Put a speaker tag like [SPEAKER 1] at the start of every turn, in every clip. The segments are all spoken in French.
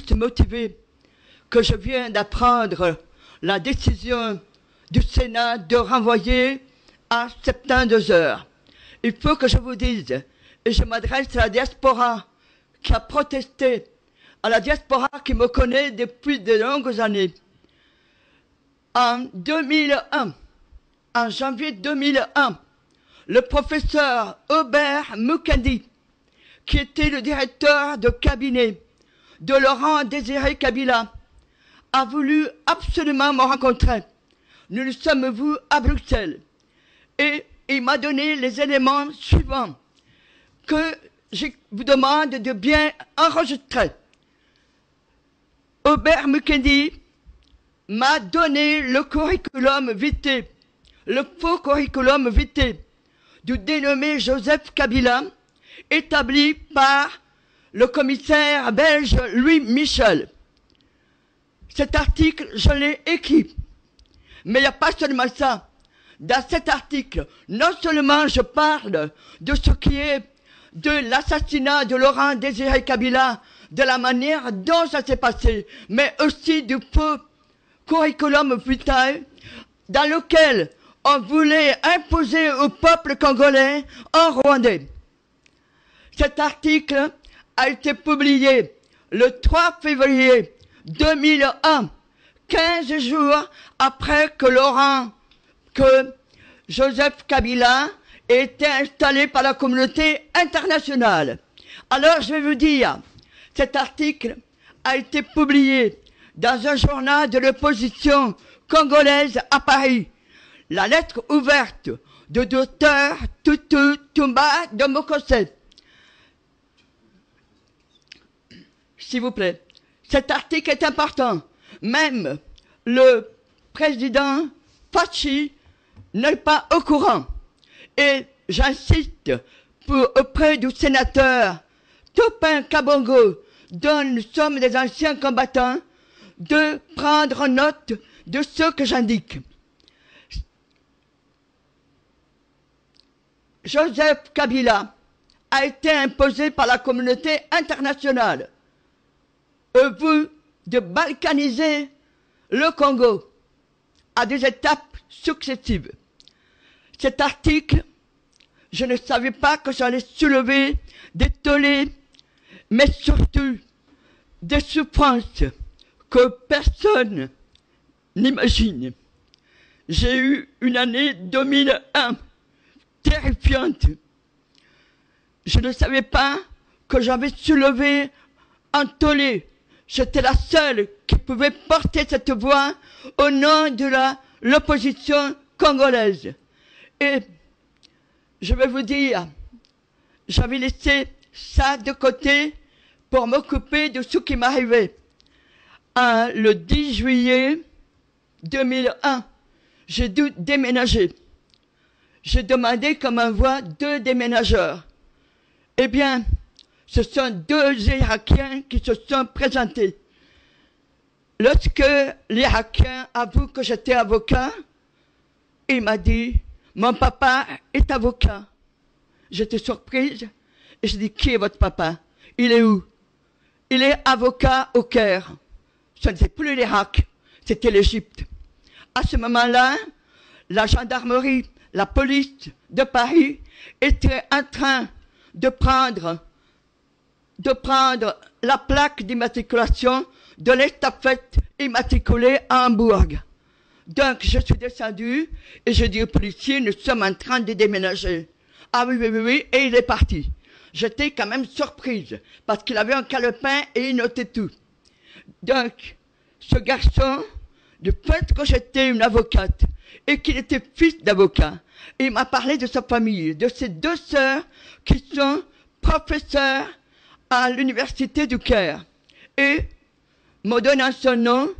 [SPEAKER 1] plus motivé que je viens d'apprendre la décision du Sénat de renvoyer à 72 heures. Il faut que je vous dise, et je m'adresse à la diaspora qui a protesté, à la diaspora qui me connaît depuis de longues années. En 2001, en janvier 2001, le professeur Hubert Mukendi, qui était le directeur de cabinet de Laurent Désiré Kabila, a voulu absolument me rencontrer. Nous nous sommes vus à Bruxelles et il m'a donné les éléments suivants que je vous demande de bien enregistrer. Hubert Mukendi m'a donné le curriculum vitae, le faux curriculum vitae du dénommé Joseph Kabila, établi par le commissaire belge Louis Michel. Cet article, je l'ai écrit. Mais il n'y a pas seulement ça. Dans cet article, non seulement je parle de ce qui est de l'assassinat de Laurent Désiré Kabila, de la manière dont ça s'est passé, mais aussi du faux curriculum vitae dans lequel on voulait imposer au peuple congolais un Rwandais. Cet article a été publié le 3 février 2001, 15 jours après que Joseph Kabila ait été installé par la communauté internationale. Alors je vais vous dire, cet article a été publié dans un journal de l'opposition congolaise à Paris. La lettre ouverte de Dr Tutu Tumba de Mokose. S'il vous plaît, cet article est important. Même le président Fachi n'est pas au courant. Et j'insiste auprès du sénateur Topin Kabongo, dont nous sommes des anciens combattants, de prendre note de ce que j'indique. Joseph Kabila a été imposé par la communauté internationale de balkaniser le Congo à des étapes successives. Cet article, je ne savais pas que j'allais soulever des tollés, mais surtout des souffrances que personne n'imagine. J'ai eu une année 2001 terrifiante. Je ne savais pas que j'avais soulevé un tollé. J'étais la seule qui pouvait porter cette voix au nom de l'opposition congolaise. Et je vais vous dire, j'avais laissé ça de côté pour m'occuper de ce qui m'arrivait. Le 10 juillet 2001, j'ai dû déménager. J'ai demandé qu'on m'envoie 2 déménageurs. Eh bien, ce sont 2 Irakiens qui se sont présentés. Lorsque l'Irakien avoue que j'étais avocat, il m'a dit, mon papa est avocat. J'étais surprise et je dis, qui est votre papa? Il est où? Il est avocat au Caire. Ce n'était plus l'Irak, c'était l'Égypte. À ce moment-là, la gendarmerie, la police de Paris était en train de prendre la plaque d'immatriculation de l'estafette immatriculée à Hambourg. Donc, je suis descendu et j'ai dit au policier, nous sommes en train de déménager. Ah oui, oui, oui, oui, et il est parti. J'étais quand même surprise parce qu'il avait un calepin et il notait tout. Donc, ce garçon, du fait que j'étais une avocate et qu'il était fils d'avocat, il m'a parlé de sa famille, de ses 2 sœurs qui sont professeurs à l'université du Caire. Et, me donnant son nom,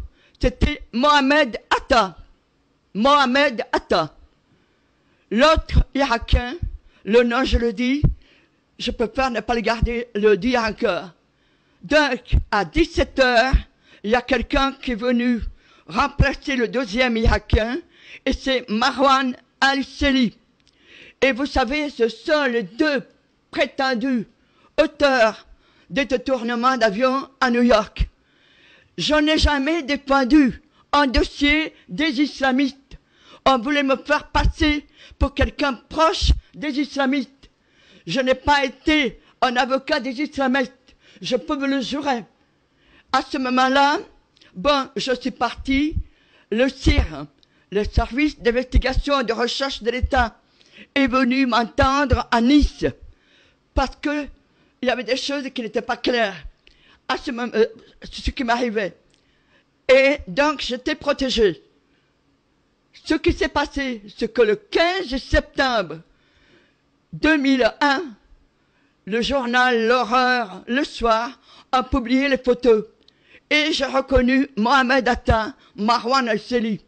[SPEAKER 1] c'était Mohamed Atta. Mohamed Atta. L'autre Irakien, le nom je le dis, je préfère ne pas le dire encore. Donc, à 17 h, il y a quelqu'un qui est venu remplacer le 2e Irakien, et c'est Marwan Al-Seli. Et vous savez, ce sont les 2 prétendus auteurs des détournements d'avions à New York. Je n'ai jamais défendu un dossier des islamistes. On voulait me faire passer pour quelqu'un proche des islamistes. Je n'ai pas été un avocat des islamistes. Je peux vous le jurer. À ce moment-là, bon, je suis parti. Le CIR, le service d'investigation et de recherche de l'État, est venu m'entendre à Nice parce que il y avait des choses qui n'étaient pas claires à ce qui m'arrivait. Et donc, j'étais protégé. Ce qui s'est passé, c'est que le 15 septembre 2001, le journal L'Horreur, le soir, a publié les photos. Et j'ai reconnu Mohamed Atta, Marwan El-Seli.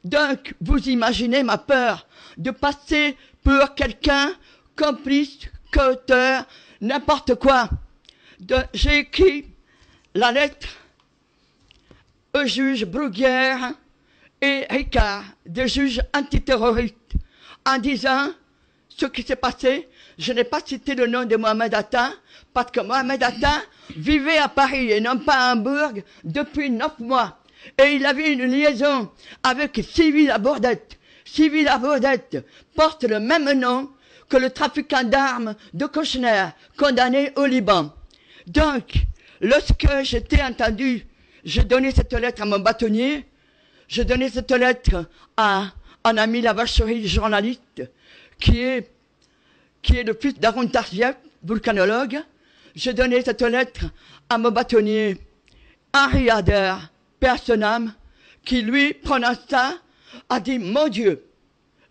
[SPEAKER 1] Donc, vous imaginez ma peur de passer pour quelqu'un complice, qu'auteur, n'importe quoi. J'ai écrit la lettre au juge Bruguière et Ricard, des juges antiterroristes, en disant ce qui s'est passé. Je n'ai pas cité le nom de Mohamed Atta, parce que Mohamed Atta vivait à Paris et non pas à Hambourg depuis 9 mois. Et il avait une liaison avec Sylvie Labordette. Sylvie Labordette porte le même nom que le trafiquant d'armes de Kouchner, condamné au Liban. Donc, lorsque j'étais entendu, j'ai donné cette lettre à mon bâtonnier, j'ai donné cette lettre à un ami Lavacherie, journaliste, qui est le fils d'Aaron Tarzieff, volcanologue. J'ai donné cette lettre à mon bâtonnier, Henri Ader, paix à son âme, qui lui, prenant ça, a dit, mon Dieu,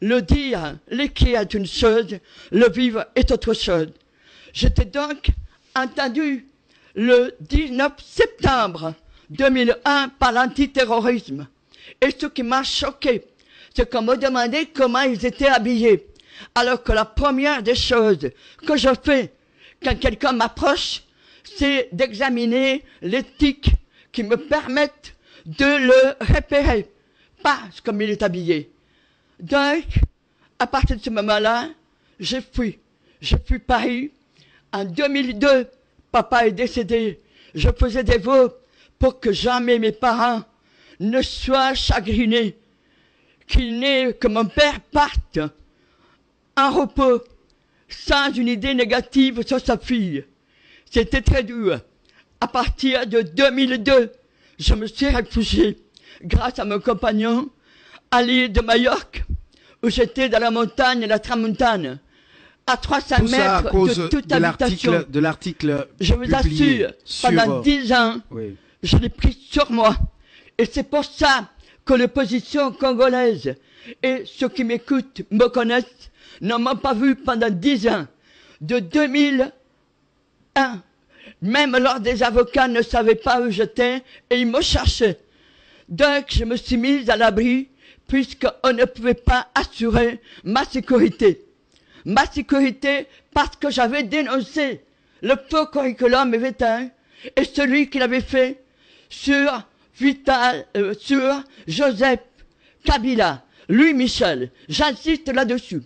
[SPEAKER 1] le dire, l'écrire est une chose, le vivre est autre chose. J'étais donc entendu le 19 septembre 2001 par l'antiterrorisme. Et ce qui m'a choqué, c'est qu'on me demandait comment ils étaient habillés. Alors que la première des choses que je fais quand quelqu'un m'approche, c'est d'examiner l'éthique qui me permette de le repérer, pas comme il est habillé. Donc, à partir de ce moment-là, j'ai fui. J'ai fui Paris. En 2002, papa est décédé. Je faisais des vœux pour que jamais mes parents ne soient chagrinés, que mon père parte en repos, sans une idée négative sur sa fille. C'était très dur. À partir de 2002, je me suis réfugié, grâce à mon compagnon, à l'île de Majorque, où j'étais dans la montagne, la Tramontane, à 300 mètres de toute habitation.
[SPEAKER 2] De l'article
[SPEAKER 1] je vous assure, pendant 10 ans, oui, je l'ai pris sur moi. Et c'est pour ça que l'opposition congolaise et ceux qui m'écoutent me connaissent, ne m'ont pas vu pendant 10 ans. De 2001, même lors des avocats ne savaient pas où j'étais et ils me cherchaient. Donc je me suis mise à l'abri puisqu'on ne pouvait pas assurer ma sécurité. Ma sécurité parce que j'avais dénoncé le faux curriculum V1 et celui qu'il avait fait sur Joseph Kabila, Louis Michel. J'insiste là-dessus.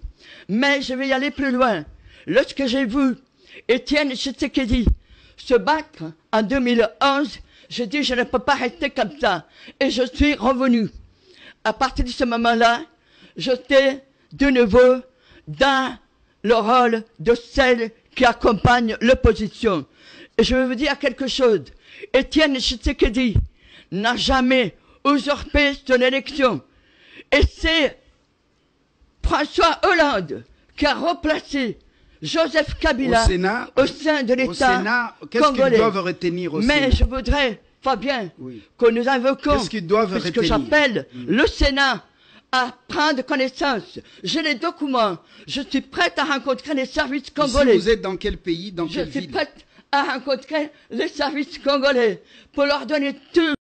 [SPEAKER 1] Mais je vais y aller plus loin. Lorsque j'ai vu Étienne Tshisekedi se battre en 2011, j'ai dit je ne peux pas rester comme ça. Et je suis revenu. À partir de ce moment-là, j'étais de nouveau dans le rôle de celle qui accompagne l'opposition. Et je vais vous dire quelque chose. Étienne Tshisekedi n'a jamais usurpé son élection. Et c'est François Hollande qui a replacé Joseph Kabila au sein de l'État congolais.
[SPEAKER 2] Doivent retenir au
[SPEAKER 1] Mais
[SPEAKER 2] Sénat.
[SPEAKER 1] je voudrais, Fabien, que nous invoquons, puisque j'appelle le Sénat à prendre connaissance. J'ai les documents. Je suis prête à rencontrer les services congolais.
[SPEAKER 2] Ici, vous êtes dans quel pays, dans quelle ville?
[SPEAKER 1] Je suis prête à rencontrer les services congolais pour leur donner tout